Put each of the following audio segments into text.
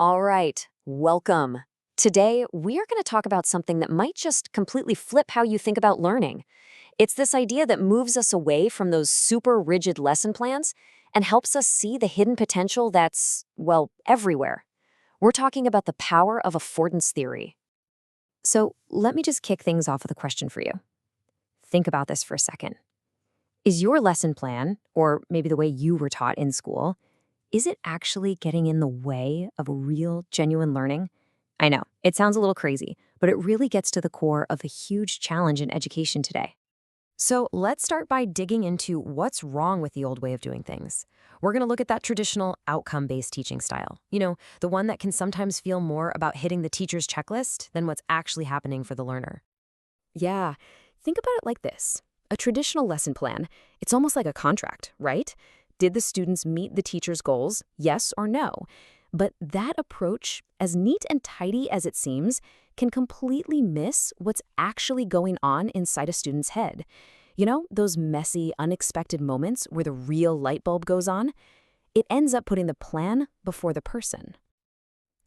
All right, welcome. Today, we are going to talk about something that might just completely flip how you think about learning. It's this idea that moves us away from those super rigid lesson plans and helps us see the hidden potential that's, well, everywhere. We're talking about the power of affordance theory. So, let me just kick things off with a question for you. Think about this for a second. Is your lesson plan, or maybe the way you were taught in school, is it actually getting in the way of real, genuine learning? I know, it sounds a little crazy, but it really gets to the core of the huge challenge in education today. So let's start by digging into what's wrong with the old way of doing things. We're going to look at that traditional outcome-based teaching style. The one that can sometimes feel more about hitting the teacher's checklist than what's actually happening for the learner. Yeah, think about it like this. A traditional lesson plan, it's almost like a contract, right? Did the students meet the teacher's goals, yes or no? But that approach, as neat and tidy as it seems, can completely miss what's actually going on inside a student's head. Those messy, unexpected moments where the real light bulb goes on? It ends up putting the plan before the person.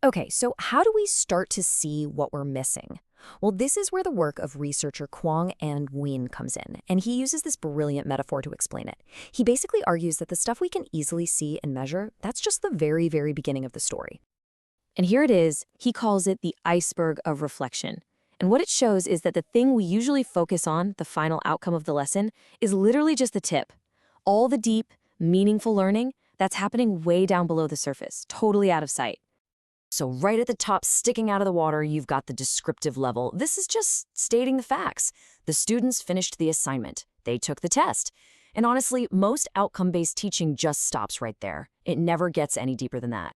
Okay, so how do we start to see what we're missing? Well, this is where the work of researcher Kwong and Nguyen comes in, and he uses this brilliant metaphor to explain it. He basically argues that the stuff we can easily see and measure, that's just the very, very beginning of the story. And here it is. He calls it the iceberg of reflection. And what it shows is that the thing we usually focus on, the final outcome of the lesson, is literally just the tip. All the deep, meaningful learning, that's happening way down below the surface, totally out of sight. So right at the top, sticking out of the water, you've got the descriptive level. This is just stating the facts. The students finished the assignment. They took the test. And honestly, most outcome-based teaching just stops right there. It never gets any deeper than that.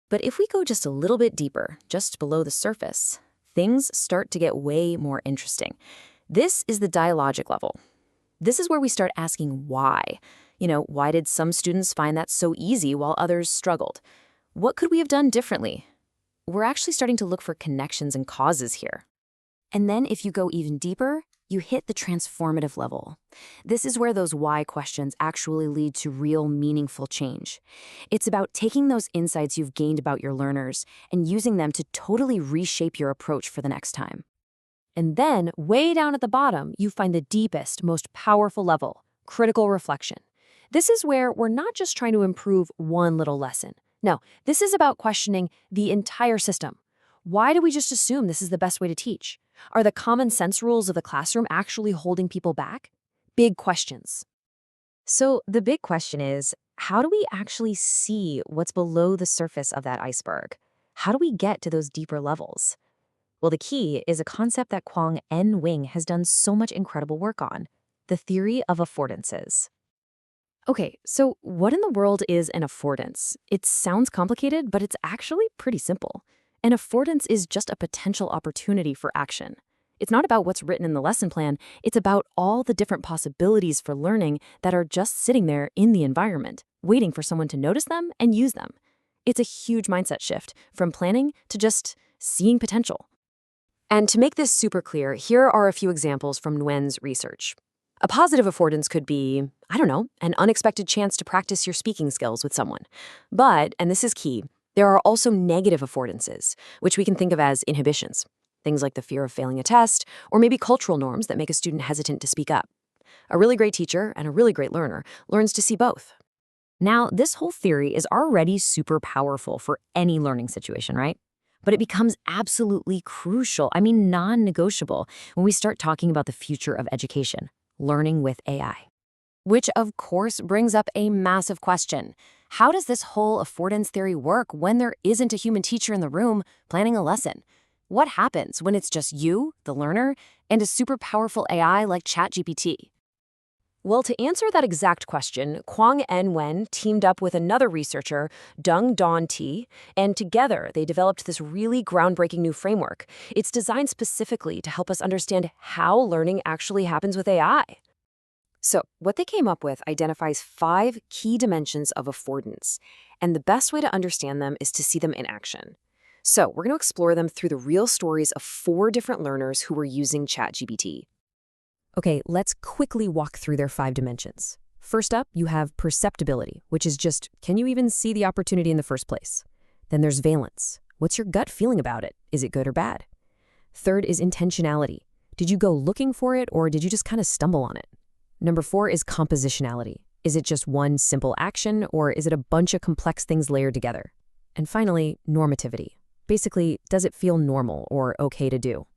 But if we go just a little bit deeper, just below the surface, things start to get way more interesting. This is the dialogic level. This is where we start asking why. Why did some students find that so easy while others struggled? What could we have done differently? We're actually starting to look for connections and causes here. And then if you go even deeper, you hit the transformative level. This is where those why questions actually lead to real meaningful change. It's about taking those insights you've gained about your learners and using them to totally reshape your approach for the next time. And then, way down at the bottom, you find the deepest, most powerful level, critical reflection. This is where we're not just trying to improve one little lesson. No, this is about questioning the entire system. Why do we just assume this is the best way to teach? Are the common sense rules of the classroom actually holding people back? Big questions. So the big question is, how do we actually see what's below the surface of that iceberg? How do we get to those deeper levels? Well, the key is a concept that Kwong and Wing has done so much incredible work on, the theory of affordances. Okay, so what in the world is an affordance? It sounds complicated, but it's actually pretty simple. An affordance is just a potential opportunity for action. It's not about what's written in the lesson plan, it's about all the different possibilities for learning that are just sitting there in the environment, waiting for someone to notice them and use them. It's a huge mindset shift from planning to just seeing potential. And to make this super clear, here are a few examples from Nguyen's research. A positive affordance could be, an unexpected chance to practice your speaking skills with someone. But, and this is key, there are also negative affordances, which we can think of as inhibitions. Things like the fear of failing a test, or maybe cultural norms that make a student hesitant to speak up. A really great teacher and a really great learner learns to see both. Now, this whole theory is already super powerful for any learning situation, right? But it becomes absolutely crucial, non-negotiable, when we start talking about the future of education, learning with AI. Which, of course, brings up a massive question. How does this whole affordance theory work when there isn't a human teacher in the room planning a lesson? What happens when it's just you, the learner, and a super powerful AI like ChatGPT? Well, to answer that exact question, Kwong and Nguyen teamed up with another researcher, Dung Don T, and together they developed this really groundbreaking new framework. It's designed specifically to help us understand how learning actually happens with AI. So, what they came up with identifies 5 key dimensions of affordance, and the best way to understand them is to see them in action. So, we're going to explore them through the real stories of 4 different learners who were using ChatGPT. Okay, let's quickly walk through their 5 dimensions. First up, you have perceptibility, which is just, can you even see the opportunity in the first place? Then there's valence. What's your gut feeling about it? Is it good or bad? Third is intentionality. Did you go looking for it or did you just kind of stumble on it? Number 4 is compositionality. Is it just one simple action or is it a bunch of complex things layered together? And finally, normativity. Basically, does it feel normal or okay to do?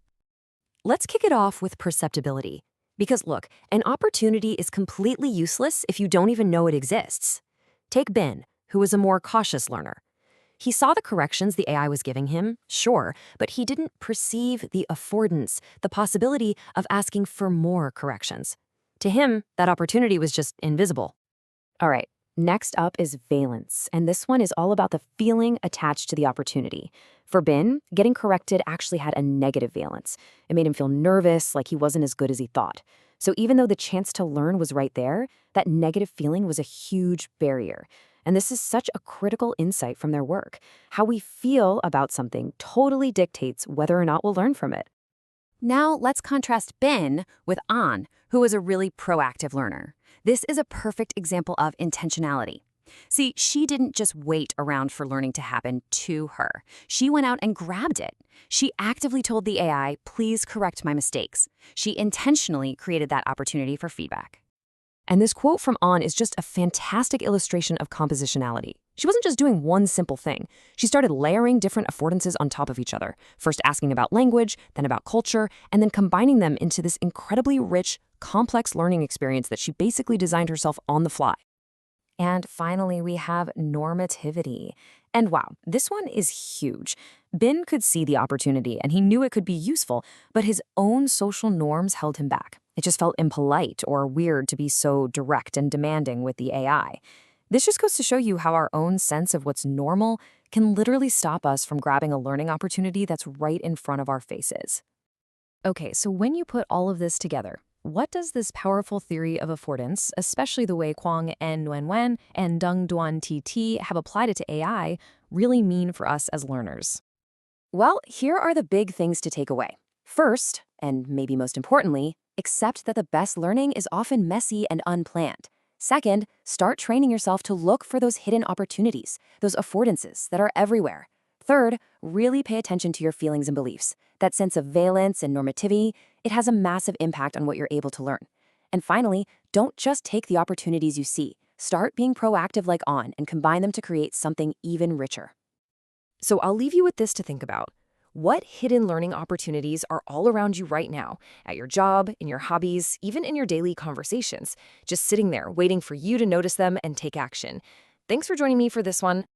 Let's kick it off with perceptibility. Because look, an opportunity is completely useless if you don't even know it exists. Take Ben, who was a more cautious learner. He saw the corrections the AI was giving him, sure, but he didn't perceive the affordance, the possibility of asking for more corrections. To him, that opportunity was just invisible. All right, next up is valence, and this one is all about the feeling attached to the opportunity. For Ben, getting corrected actually had a negative valence. It made him feel nervous, like he wasn't as good as he thought. So even though the chance to learn was right there, that negative feeling was a huge barrier. And this is such a critical insight from their work. How we feel about something totally dictates whether or not we'll learn from it. Now let's contrast Ben with An, who was a really proactive learner. This is a perfect example of intentionality. See, she didn't just wait around for learning to happen to her. She went out and grabbed it. She actively told the AI, please correct my mistakes. She intentionally created that opportunity for feedback. And this quote from An is just a fantastic illustration of compositionality. She wasn't just doing one simple thing. She started layering different affordances on top of each other, first asking about language, then about culture, and then combining them into this incredibly rich, complex learning experience that she basically designed herself on the fly. And finally, we have normativity. And wow, this one is huge. Ben could see the opportunity and he knew it could be useful, but his own social norms held him back. It just felt impolite or weird to be so direct and demanding with the AI. This just goes to show you how our own sense of what's normal can literally stop us from grabbing a learning opportunity that's right in front of our faces. Okay, so when you put all of this together, what does this powerful theory of affordance, especially the way Kwong and Nguyen Nguyen and Dung Duan TT have applied it to AI, really mean for us as learners? Well, here are the big things to take away. First, and maybe most importantly, accept that the best learning is often messy and unplanned. Second, start training yourself to look for those hidden opportunities, those affordances that are everywhere. Third, really pay attention to your feelings and beliefs. That sense of valence and normativity, it has a massive impact on what you're able to learn. And finally, don't just take the opportunities you see. Start being proactive like An and combine them to create something even richer. So I'll leave you with this to think about. What hidden learning opportunities are all around you right now, at your job, in your hobbies, even in your daily conversations, just sitting there waiting for you to notice them and take action? Thanks for joining me for this one.